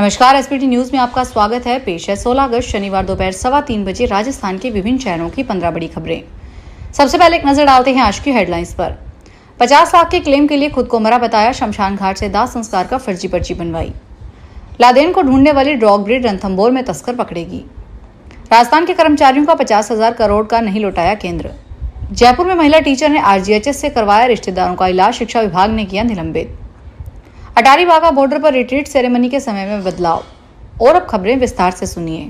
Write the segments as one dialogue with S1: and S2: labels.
S1: नमस्कार, SPT news में आपका स्वागत है। पेश है 16 अगस्त शनिवार दोपहर 3:15 बजे राजस्थान के विभिन्न शहरों की 15 बड़ी खबरें। सबसे पहले एक नजर डालते हैं आज की हेडलाइंस पर। 50 लाख के क्लेम के लिए खुद को मरा बताया, शमशान घाट से दाह संस्कार का फर्जी पर्ची बनवाई। लादेन को ढूंढने वाली ड्रॉग ग्रिड रणथंभौर में तस्कर पकड़ेगी। राजस्थान के कर्मचारियों का 50,000 करोड़ का नहीं लौटाया केंद्र। जयपुर में महिला टीचर ने आरजीएचएस से करवाया रिश्तेदारों का इलाज, शिक्षा विभाग ने किया निलंबित। अटारी वाघा बॉर्डर पर रिट्रीट सेरेमनी के समय में बदलाव। और अब खबरें विस्तार से सुनिए।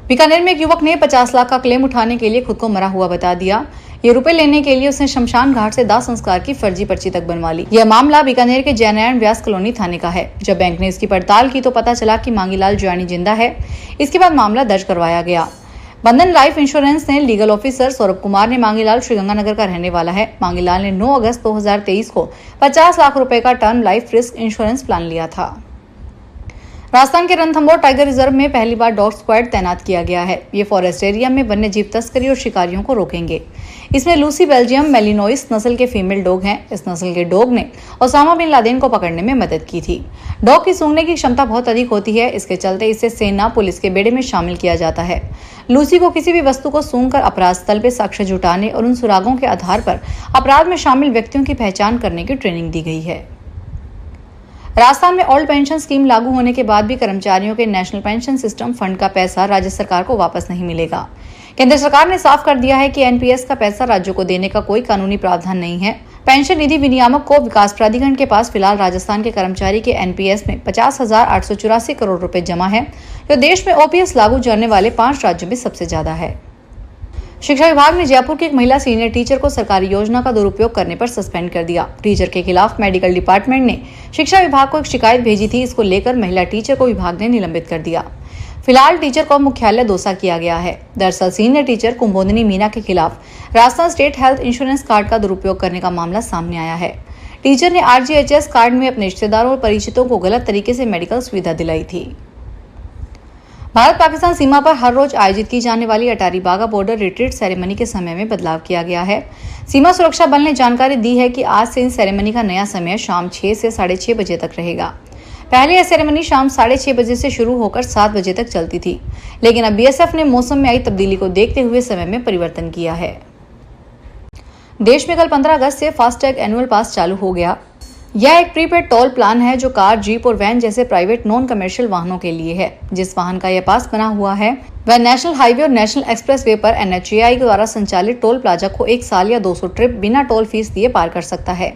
S1: बीकानेर में एक युवक ने 50 लाख का क्लेम उठाने के लिए खुद को मरा हुआ बता दिया। ये रुपए लेने के लिए उसने शमशान घाट से दाह संस्कार की फर्जी पर्ची तक बनवा ली। यह मामला बीकानेर के जयनारायण व्यास कॉलोनी थाने का है। जब बैंक ने इसकी पड़ताल की तो पता चला कि मांगीलाल जुआनी जिंदा है। इसके बाद मामला दर्ज करवाया गया। बंधन लाइफ इंश्योरेंस ने लीगल ऑफिसर सौरभ कुमार ने मांगीलाल श्रीगंगानगर का रहने वाला है। मांगीलाल ने 9 अगस्त 2023 को 50 लाख रुपए का term life risk insurance plan लिया था। राजस्थान के रणथंभौर टाइगर रिजर्व में पहली बार डॉग स्क्वाड तैनात किया गया है। ये फॉरेस्ट एरिया में वन्य जीव तस्करी और शिकारियों को रोकेंगे। इसमें लूसी बेल्जियम मेलिनोइस नस्ल के फीमेल डॉग हैं। इस नस्ल के डॉग ने ओसामा बिन लादेन को पकड़ने में मदद की थी। डॉग की सूंघने की क्षमता बहुत अधिक होती है। इसके चलते इसे सेना पुलिस के बेड़े में शामिल किया जाता है। लूसी को किसी भी वस्तु को सूंघकर अपराध स्थल पर साक्ष्य जुटाने और उन सुरागों के आधार पर अपराध में शामिल व्यक्तियों की पहचान करने की ट्रेनिंग दी गई है। राजस्थान में ओल्ड पेंशन स्कीम लागू होने के बाद भी कर्मचारियों के नेशनल पेंशन सिस्टम फंड का पैसा राज्य सरकार को वापस नहीं मिलेगा। केंद्र सरकार ने साफ कर दिया है कि एनपीएस का पैसा राज्यों को देने का कोई कानूनी प्रावधान नहीं है। पेंशन निधि विनियामक को विकास प्राधिकरण के पास फिलहाल राजस्थान के कर्मचारी के एनपीएस में 50,884 करोड़ रुपए जमा है, जो देश में ओपीएस लागू करने वाले 5 राज्यों में सबसे ज्यादा है। शिक्षा विभाग ने जयपुर की एक महिला सीनियर टीचर को सरकारी योजना का दुरुपयोग करने पर सस्पेंड कर दिया। टीचर के खिलाफ मेडिकल डिपार्टमेंट ने शिक्षा विभाग को एक शिकायत भेजी थी। इसको लेकर महिला टीचर को विभाग ने निलंबित कर दिया। फिलहाल टीचर को मुख्यालय दौसा किया गया है। दरअसल सीनियर टीचर कुंभोदिनी मीना के खिलाफ Rajasthan state health insurance card का दुरुपयोग करने का मामला सामने आया है। टीचर ने आरजीएचएस कार्ड में अपने रिश्तेदारों और परिचितों को गलत तरीके से मेडिकल सुविधा दिलाई थी। भारत पाकिस्तान सीमा पर हर रोज आयोजित की जाने वाली Attari Wagah border retreat ceremony के समय में बदलाव किया गया है। सीमा सुरक्षा बल ने जानकारी दी है कि आज से इन सेरेमनी का नया समय शाम 6 से 6:30 बजे तक रहेगा। पहले यह सेरेमनी शाम 6:30 बजे से शुरू होकर 7 बजे तक चलती थी, लेकिन अब बीएसएफ ने मौसम में आई तब्दीली को देखते हुए समय में परिवर्तन किया है। देश में कल 15 अगस्त से फास्टैग एनुअल पास चालू हो गया। यह एक प्रीपेड टोल प्लान है जो कार, जीप और वैन जैसे प्राइवेट नॉन कमर्शियल वाहनों के लिए है। जिस वाहन का यह पास बना हुआ है वह नेशनल हाईवे और नेशनल एक्सप्रेस वे पर एनएचएआई द्वारा संचालित टोल प्लाजा को 1 साल या 200 ट्रिप बिना टोल फीस दिए पार कर सकता है।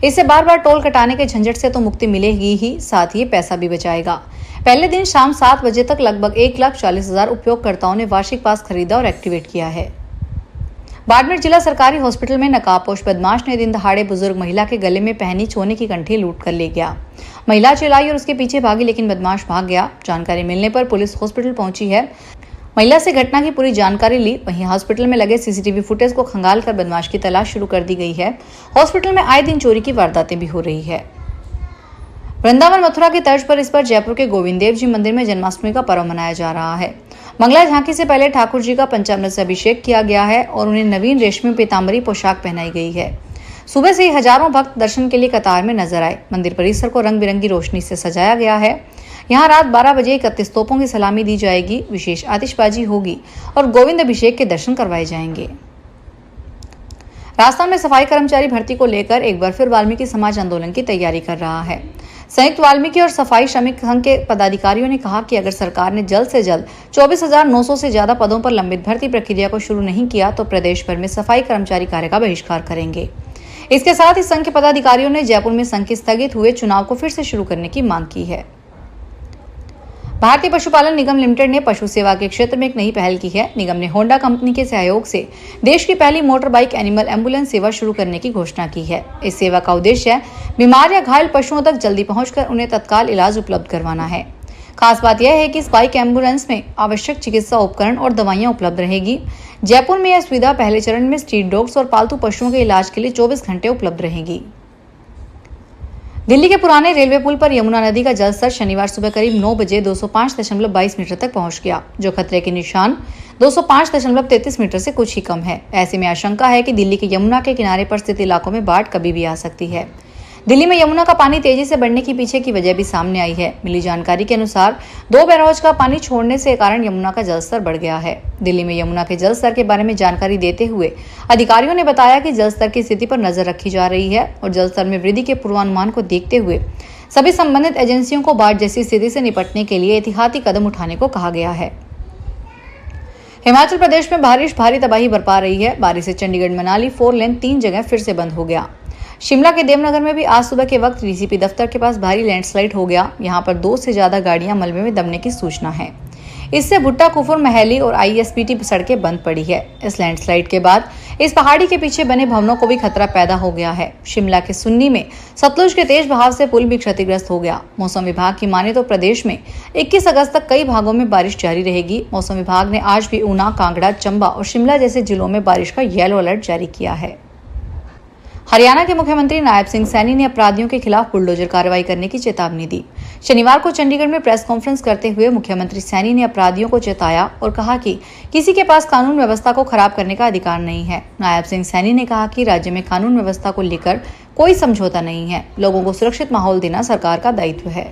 S1: इससे बार बार टोल कटाने के झंझट से तो मुक्ति मिलेगी ही, साथ ही पैसा भी बचाएगा। पहले दिन शाम 7 बजे तक लगभग 1,40,000 उपयोगकर्ताओं ने वार्षिक पास खरीदा और एक्टिवेट किया है। बाड़मेर जिला सरकारी हॉस्पिटल में नकाबपोश बदमाश ने दिन दहाड़े बुजुर्ग महिला के गले में पहनी सोने की कंठी लूट कर ले गया। महिला चिल्लाई और उसके पीछे भागी, लेकिन बदमाश भाग गया। जानकारी मिलने पर पुलिस हॉस्पिटल पहुंची है। महिला से घटना की पूरी जानकारी ली। वहीं हॉस्पिटल में लगे सीसीटीवी फुटेज को खंगाल कर बदमाश की तलाश शुरू कर दी गई है। हॉस्पिटल में आए दिन चोरी की वारदातें भी हो रही है। वृंदावन मथुरा की तर्ज पर इस बार जयपुर के गोविंद देव जी मंदिर में जन्माष्टमी का पर्व मनाया जा रहा है। मंगला झांकी से पहले ठाकुर जी का पंचामृत से अभिषेक किया गया है और उन्हें नवीन रेशमी पीतांबरी पोशाक पहनाई गई है। सुबह से ही हजारों भक्त दर्शन के लिए कतार में नजर आए। मंदिर परिसर को रंग बिरंगी रोशनी से सजाया गया है। यहाँ रात 12 बजे 31 तोपों की सलामी दी जाएगी, विशेष आतिशबाजी होगी और गोविंद अभिषेक के दर्शन करवाए जाएंगे। राजस्थान में सफाई कर्मचारी भर्ती को लेकर एक बार फिर वाल्मीकि समाज आंदोलन की तैयारी कर रहा है। संयुक्त वाल्मीकि और सफाई श्रमिक संघ के पदाधिकारियों ने कहा कि अगर सरकार ने जल्द से जल्द 24,900 से ज्यादा पदों पर लंबित भर्ती प्रक्रिया को शुरू नहीं किया तो प्रदेश भर में सफाई कर्मचारी कार्य का बहिष्कार करेंगे। इसके साथ ही संघ के पदाधिकारियों ने जयपुर में संघ के स्थगित हुए चुनाव को फिर से शुरू करने की मांग की है। भारतीय पशुपालन निगम लिमिटेड ने पशु सेवा के क्षेत्र में एक नई पहल की है। निगम ने होंडा कंपनी के सहयोग से देश की पहली मोटर बाइक एनिमल एम्बुलेंस सेवा शुरू करने की घोषणा की है। इस सेवा का उद्देश्य बीमार या घायल पशुओं तक जल्दी पहुंचकर उन्हें तत्काल इलाज उपलब्ध करवाना है। खास बात यह है कि इस बाइक एम्बुलेंस में आवश्यक चिकित्सा उपकरण और दवाइयां उपलब्ध रहेगी। जयपुर में यह सुविधा पहले चरण में स्ट्रीट डॉग्स और पालतू पशुओं के इलाज के लिए 24 घंटे उपलब्ध रहेगी। दिल्ली के पुराने रेलवे पुल पर यमुना नदी का जलस्तर शनिवार सुबह करीब 9 बजे 205.22 मीटर तक पहुंच गया, जो खतरे के निशान 205.33 मीटर से कुछ ही कम है। ऐसे में आशंका है कि दिल्ली के यमुना के किनारे पर स्थित इलाकों में बाढ़ कभी भी आ सकती है। दिल्ली में यमुना का पानी तेजी से बढ़ने के पीछे की वजह भी सामने आई है। मिली जानकारी के अनुसार 2 बैराज का पानी छोड़ने से कारण यमुना का जलस्तर बढ़ गया है। दिल्ली में यमुना के जलस्तर के बारे में जानकारी देते हुए अधिकारियों ने बताया कि जलस्तर की स्थिति पर नजर रखी जा रही है और जलस्तर में वृद्धि के पूर्वानुमान को देखते हुए सभी संबंधित एजेंसियों को बाढ़ जैसी स्थिति से निपटने के लिए एहतियाती कदम उठाने को कहा गया है। हिमाचल प्रदेश में बारिश भारी तबाही बरपा रही है। बारिश से चंडीगढ़ मनाली 4 लेन 3 जगह फिर से बंद हो गया। शिमला के देवनगर में भी आज सुबह के वक्त डीसीपी दफ्तर के पास भारी लैंडस्लाइड हो गया। यहां पर 2 से ज्यादा गाड़ियां मलबे में दबने की सूचना है। इससे भुट्टा कुफर महली और आईएसपीटी सड़कें बंद पड़ी है। इस लैंडस्लाइड के बाद इस पहाड़ी के पीछे बने भवनों को भी खतरा पैदा हो गया है। शिमला के सुन्नी में सतलुज के तेज बहाव से पुल भी क्षतिग्रस्त हो गया। मौसम विभाग की माने तो प्रदेश में 21 अगस्त तक कई भागों में बारिश जारी रहेगी। मौसम विभाग ने आज भी ऊना, कांगड़ा, चंबा और शिमला जैसे जिलों में बारिश का येलो अलर्ट जारी किया है। हरियाणा के मुख्यमंत्री नायब सिंह सैनी ने अपराधियों के खिलाफ बुलडोजर कार्रवाई करने की चेतावनी दी। शनिवार को चंडीगढ़ में प्रेस कॉन्फ्रेंस करते हुए मुख्यमंत्री सैनी ने अपराधियों को चेताया और कहा कि किसी के पास कानून व्यवस्था को खराब करने का अधिकार नहीं है। नायब सिंह सैनी ने कहा कि राज्य में कानून व्यवस्था को लेकर कोई समझौता नहीं है। लोगों को सुरक्षित माहौल देना सरकार का दायित्व है।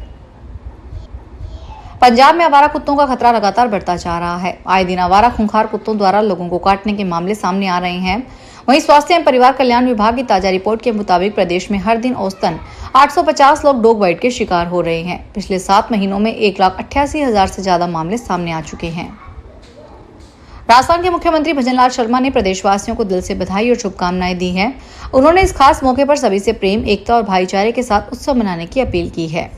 S1: पंजाब में आवारा कुत्तों का खतरा लगातार बढ़ता जा रहा है। आए दिन आवारा खूंखार कुत्तों द्वारा लोगों को काटने के मामले सामने आ रहे हैं। वहीं स्वास्थ्य एवं परिवार कल्याण विभाग की ताजा रिपोर्ट के मुताबिक प्रदेश में हर दिन औसतन 850 लोग डॉग बाइट के शिकार हो रहे हैं। पिछले 7 महीनों में 1,88,000 से ज्यादा मामले सामने आ चुके हैं। राजस्थान के मुख्यमंत्री भजनलाल शर्मा ने प्रदेशवासियों को दिल से बधाई और शुभकामनाएं दी हैं। उन्होंने इस खास मौके पर सभी से प्रेम, एकता और भाईचारे के साथ उत्सव मनाने की अपील की है।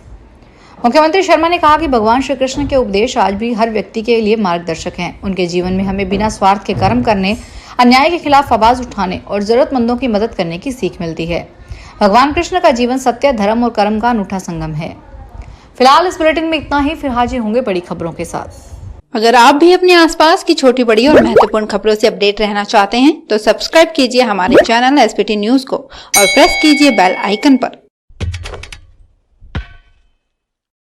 S1: मुख्यमंत्री शर्मा ने कहा कि भगवान श्री कृष्ण के उपदेश आज भी हर व्यक्ति के लिए मार्गदर्शक हैं। उनके जीवन में हमें बिना स्वार्थ के कर्म करने, अन्याय के खिलाफ आवाज उठाने और जरूरतमंदों की मदद करने की सीख मिलती है। भगवान कृष्ण का जीवन सत्य, धर्म और कर्म का अनूठा संगम है। फिलहाल इस बुलेटिन में इतना ही। फिर हाजिर होंगे बड़ी खबरों के साथ।
S2: अगर आप भी अपने आसपास की छोटी बड़ी और महत्वपूर्ण खबरों से अपडेट रहना चाहते हैं तो सब्सक्राइब कीजिए हमारे चैनल एसपीटी न्यूज को और प्रेस कीजिए बेल आइकन पर।